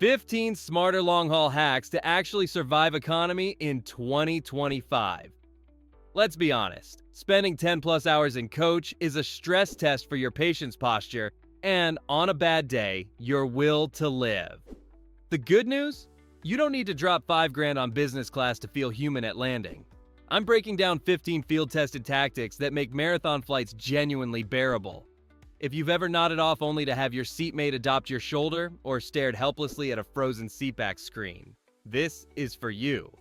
15 smarter long-haul hacks to actually survive economy in 2025. Let's be honest, spending 10 plus hours in coach is a stress test for your patience posture and, on a bad day, your will to live. The good news? You don't need to drop 5 grand on business class to feel human at landing. I'm breaking down 15 field-tested tactics that make marathon flights genuinely bearable. If you've ever nodded off only to have your seatmate adopt your shoulder or stared helplessly at a frozen seatback screen, this is for you.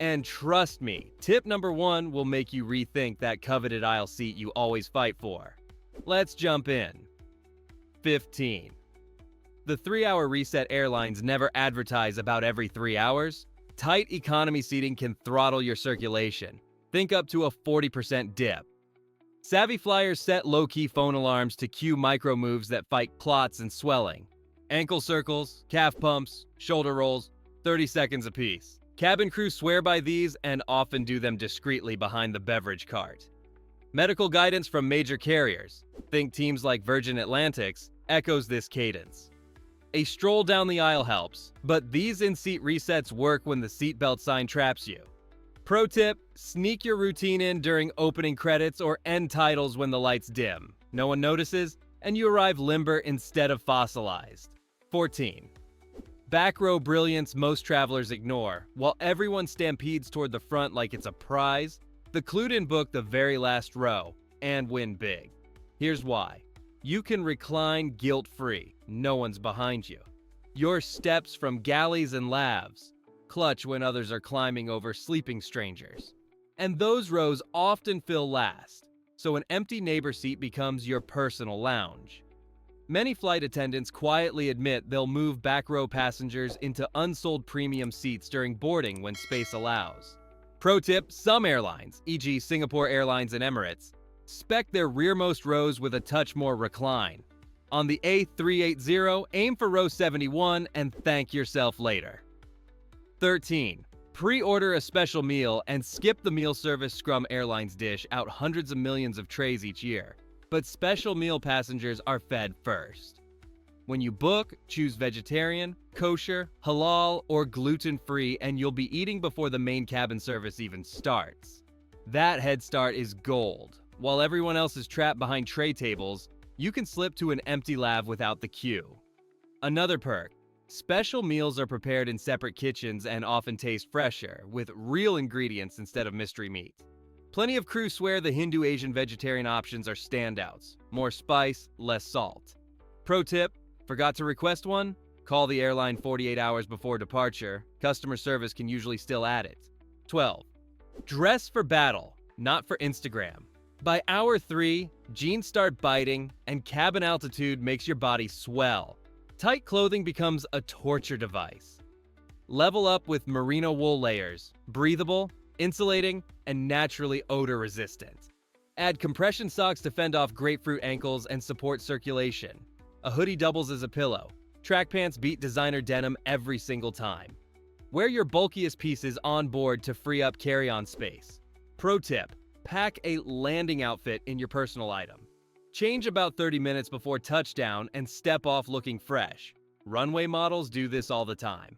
And trust me, tip number 1 will make you rethink that coveted aisle seat you always fight for. Let's jump in. 15. The 3-hour reset airlines never advertise about every 3 hours. Tight economy seating can throttle your circulation. Think up to a 40% dip. Savvy flyers set low-key phone alarms to cue micro moves that fight clots and swelling. Ankle circles, calf pumps, shoulder rolls, 30 seconds apiece. Cabin crew swear by these and often do them discreetly behind the beverage cart. Medical guidance from major carriers, think teams like Virgin Atlantic's, echoes this cadence. A stroll down the aisle helps, but these in-seat resets work when the seatbelt sign traps you. Pro tip, sneak your routine in during opening credits or end titles when the lights dim. No one notices, and you arrive limber instead of fossilized. 14. Back row brilliance most travelers ignore. While everyone stampedes toward the front like it's a prize, the clued-in book the very last row and win big. Here's why. You can recline guilt-free. No one's behind you. Your steps from galleys and lavs clutch when others are climbing over sleeping strangers. And those rows often fill last, so an empty neighbor seat becomes your personal lounge. Many flight attendants quietly admit they'll move back row passengers into unsold premium seats during boarding when space allows. Pro tip, some airlines, e.g. Singapore Airlines and Emirates, spec their rearmost rows with a touch more recline. On the A380, aim for row 71 and thank yourself later. 13. Pre-order a special meal and skip the meal service Scrum Airlines dish out hundreds of millions of trays each year. But special meal passengers are fed first. When you book, choose vegetarian, kosher, halal, or gluten-free, and you'll be eating before the main cabin service even starts. That head start is gold. While everyone else is trapped behind tray tables, you can slip to an empty lav without the queue. Another perk. Special meals are prepared in separate kitchens and often taste fresher, with real ingredients instead of mystery meat. Plenty of crew swear the Hindu Asian vegetarian options are standouts. More spice, less salt. Pro tip, forgot to request one? Call the airline 48 hours before departure. Customer service can usually still add it. 12. Dress for battle, not for Instagram. By hour 3, jeans start biting and cabin altitude makes your body swell. Tight clothing becomes a torture device. Level up with merino wool layers, breathable, insulating, and naturally odor resistant. Add compression socks to fend off grapefruit ankles and support circulation. A hoodie doubles as a pillow. Track pants beat designer denim every single time. Wear your bulkiest pieces on board to free up carry-on space. Pro tip, pack a landing outfit in your personal item. Change about 30 minutes before touchdown and step off looking fresh. Runway models do this all the time.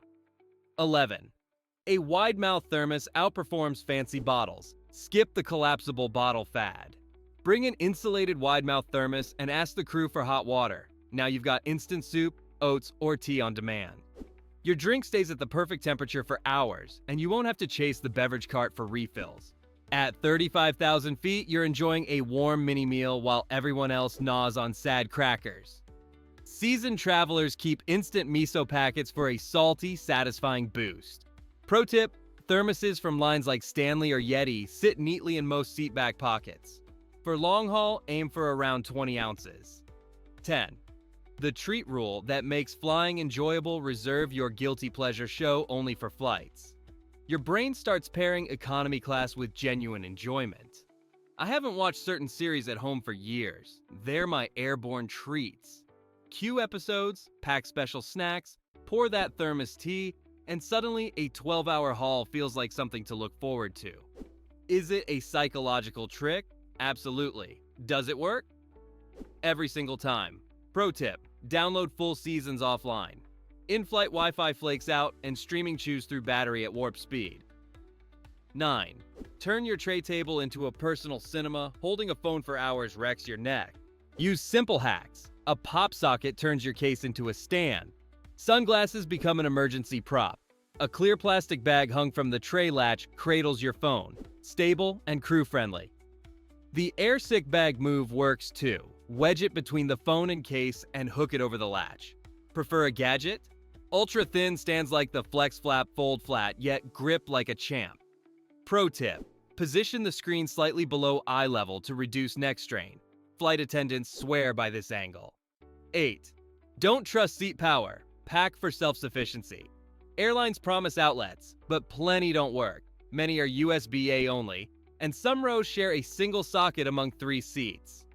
11. A wide-mouth thermos outperforms fancy bottles. Skip the collapsible bottle fad. Bring an insulated wide-mouth thermos and ask the crew for hot water. Now you've got instant soup, oats, or tea on demand. Your drink stays at the perfect temperature for hours, and you won't have to chase the beverage cart for refills. At 35,000 feet, you're enjoying a warm mini meal while everyone else gnaws on sad crackers. Seasoned travelers keep instant miso packets for a salty, satisfying boost. Pro tip, thermoses from lines like Stanley or Yeti sit neatly in most seat back pockets. For long haul, aim for around 20 ounces. 10. The treat rule that makes flying enjoyable. Reserve your guilty pleasure show only for flights. Your brain starts pairing economy class with genuine enjoyment. I haven't watched certain series at home for years. They're my airborne treats. Cue episodes, pack special snacks, pour that thermos tea, and suddenly a 12-hour haul feels like something to look forward to. Is it a psychological trick? Absolutely. Does it work? Every single time. Pro tip, download full seasons offline. In-flight Wi-Fi flakes out and streaming chews through battery at warp speed. 9. Turn your tray table into a personal cinema. Holding a phone for hours wrecks your neck. Use simple hacks. A pop socket turns your case into a stand. Sunglasses become an emergency prop. A clear plastic bag hung from the tray latch cradles your phone. Stable and crew-friendly. The AirSick bag move works too. Wedge it between the phone and case and hook it over the latch. Prefer a gadget? Ultra thin stands like the Flex Flap Fold Flat, yet grip like a champ. Pro tip: position the screen slightly below eye level to reduce neck strain. Flight attendants swear by this angle. 8. Don't trust seat power. Pack for self-sufficiency. Airlines promise outlets, but plenty don't work. Many are USB-A only, and some rows share a single socket among 3 seats.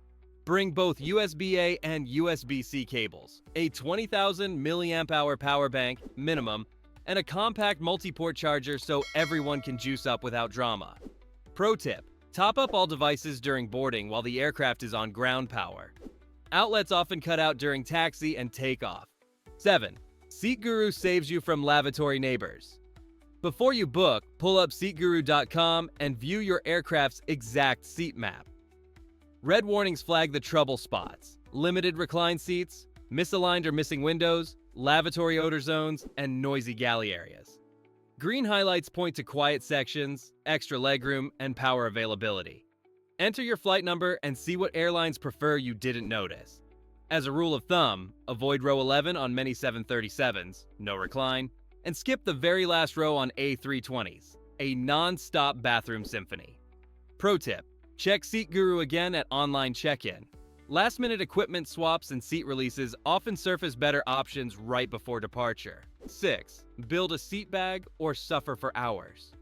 Bring both USB-A and USB-C cables, a 20,000 mAh power bank minimum, and a compact multi-port charger so everyone can juice up without drama. Pro tip: top up all devices during boarding while the aircraft is on ground power. Outlets often cut out during taxi and takeoff. 7. SeatGuru saves you from lavatory neighbors. Before you book, pull up SeatGuru.com and view your aircraft's exact seat map. Red warnings flag the trouble spots: limited recline seats, misaligned or missing windows, lavatory odor zones, and noisy galley areas. Green highlights point to quiet sections, extra legroom, and power availability. Enter your flight number and see what airlines prefer you didn't notice. As a rule of thumb, avoid row 11 on many 737s, no recline, and skip the very last row on A320s, a non-stop bathroom symphony. Pro tip: check SeatGuru again at online check-in. Last-minute equipment swaps and seat releases often surface better options right before departure. 6. Build a seat bag or suffer for hours.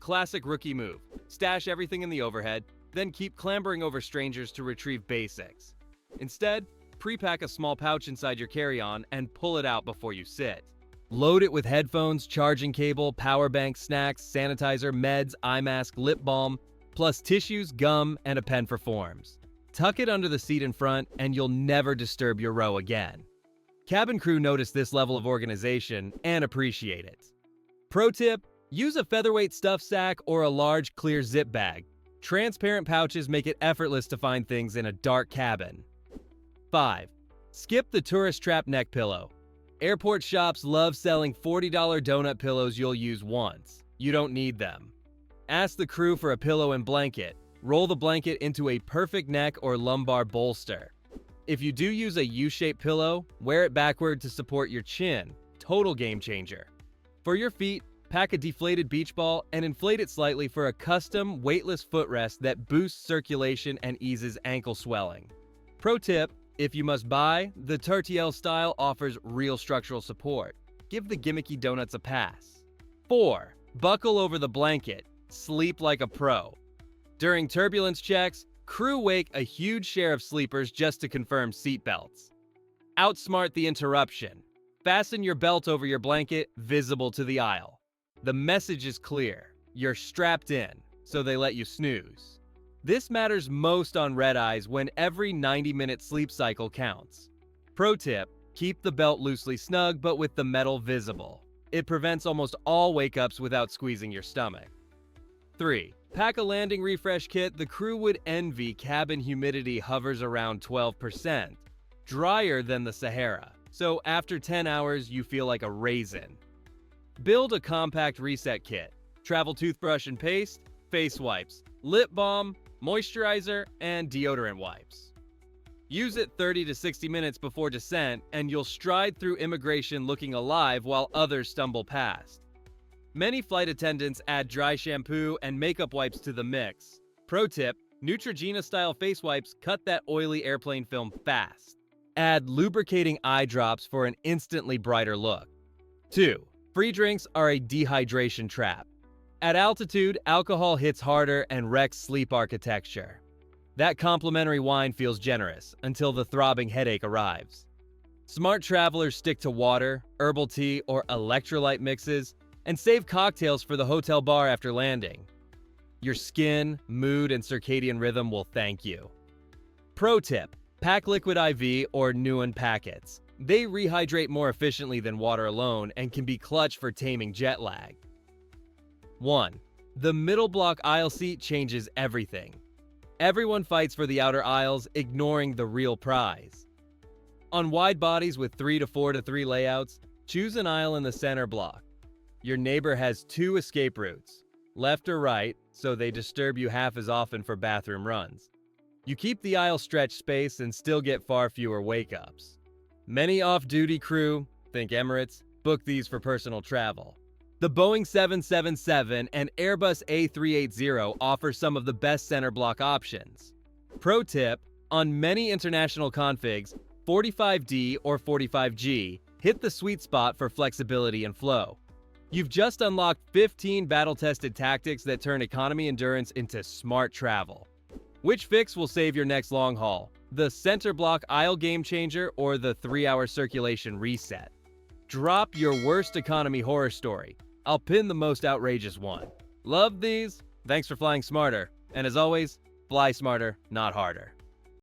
Classic rookie move: stash everything in the overhead, then keep clambering over strangers to retrieve basics. Instead, pre-pack a small pouch inside your carry-on and pull it out before you sit. Load it with headphones, charging cable, power bank, snacks, sanitizer, meds, eye mask, lip balm, plus tissues, gum, and a pen for forms. Tuck it under the seat in front, and you'll never disturb your row again. Cabin crew notice this level of organization and appreciate it. Pro tip: use a featherweight stuff sack or a large clear zip bag. Transparent pouches make it effortless to find things in a dark cabin. 5. Skip the tourist trap neck pillow. Airport shops love selling $40 donut pillows you'll use once. You don't need them. Ask the crew for a pillow and blanket. Roll the blanket into a perfect neck or lumbar bolster. If you do use a U-shaped pillow, wear it backward to support your chin. Total game changer. For your feet, pack a deflated beach ball and inflate it slightly for a custom weightless footrest that boosts circulation and eases ankle swelling. Pro tip: if you must buy, the Tartiel style offers real structural support. Give the gimmicky donuts a pass. 4. Buckle over the blanket. Sleep like a pro. During turbulence checks, crew wake a huge share of sleepers just to confirm seatbelts. Outsmart the interruption. Fasten your belt over your blanket, visible to the aisle. The message is clear: you're strapped in, so they let you snooze. This matters most on red-eyes when every 90-minute sleep cycle counts. Pro tip: keep the belt loosely snug but with the metal visible. It prevents almost all wake-ups without squeezing your stomach. 3. Pack a landing refresh kit the crew would envy. Cabin humidity hovers around 12%, drier than the Sahara, so after 10 hours you feel like a raisin. Build a compact reset kit. Travel toothbrush and paste, face wipes, lip balm, moisturizer, and deodorant wipes. Use it 30 to 60 minutes before descent, and you'll stride through immigration looking alive while others stumble past. Many flight attendants add dry shampoo and makeup wipes to the mix. Pro tip: Neutrogena-style face wipes cut that oily airplane film fast. Add lubricating eye drops for an instantly brighter look. 2. Free drinks are a dehydration trap. At altitude, alcohol hits harder and wrecks sleep architecture. That complimentary wine feels generous until the throbbing headache arrives. Smart travelers stick to water, herbal tea, or electrolyte mixes, and save cocktails for the hotel bar after landing. Your skin, mood, and circadian rhythm will thank you. Pro tip: pack liquid IV or Nuun packets. They rehydrate more efficiently than water alone and can be clutch for taming jet lag. 1. The middle block aisle seat changes everything. Everyone fights for the outer aisles, ignoring the real prize. On wide bodies with 3 to 4 to 3 layouts, choose an aisle in the center block. Your neighbor has 2 escape routes, left or right, so they disturb you half as often for bathroom runs. You keep the aisle stretch space and still get far fewer wake-ups. Many off-duty crew, think Emirates, book these for personal travel. The Boeing 777 and Airbus A380 offer some of the best center block options. Pro tip, on many international configs, 45D or 45G hit the sweet spot for flexibility and flow. You've just unlocked 15 battle-tested tactics that turn economy endurance into smart travel. Which fix will save your next long haul? The center block aisle game changer or the 3-hour circulation reset? Drop your worst economy horror story. I'll pin the most outrageous one. Love these? Thanks for flying smarter. And as always, fly smarter, not harder.